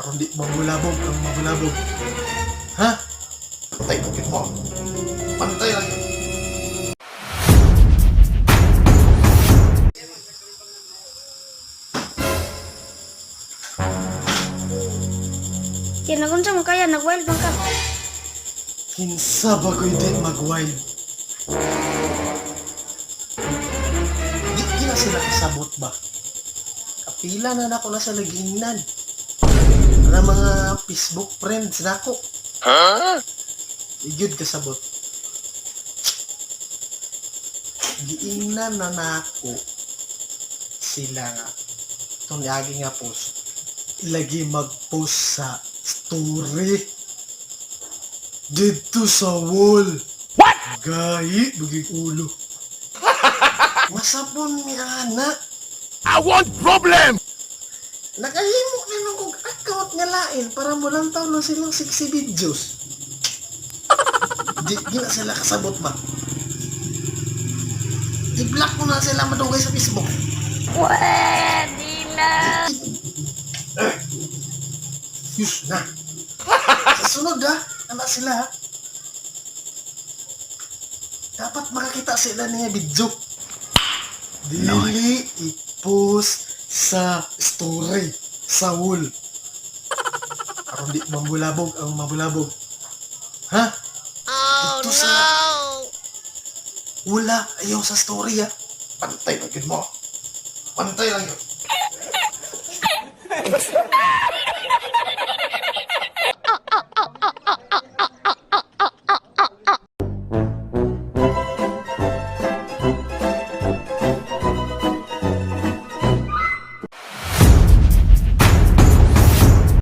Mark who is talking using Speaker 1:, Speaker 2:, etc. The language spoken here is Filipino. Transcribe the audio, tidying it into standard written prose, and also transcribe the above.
Speaker 1: Aron di mabulabog ang mabulabog. Ha?
Speaker 2: Pantay pagkit mo. Pantay lang yun.
Speaker 3: Kinagunsa mo kaya nag-wild man ka.
Speaker 1: Kinsa ba ko'y di mag-wild? Di gina sila kasabot ba? Kapila na nako na sa lagingnan. Ang mga Facebook friends nako. Igyud kasabot. Giingnan na nako sila nga. Itong lagi nga post. Ilagi mag-post sa story. Dito sa wall. What? Gahi, bugig ulo. Masapon ni anak.
Speaker 2: I want problem!
Speaker 1: Nakahimok na nung kong account nga lain para mo lang taon na silang 60 videos. Di gina sila kasabot ba? I-block mo na sila madugay sa Facebook.
Speaker 3: Pwede na.
Speaker 1: Yus na. Sa sunod ha, anak sila ha. Dapat makakita sila niya video. Dili i-post sa story sa wall. Aron di mabulabog ang mabulabog. Ha?
Speaker 3: Oh
Speaker 1: Ito sa wala ayaw sa story ha.
Speaker 2: Pantay pagkit mo. Pantay lang yun.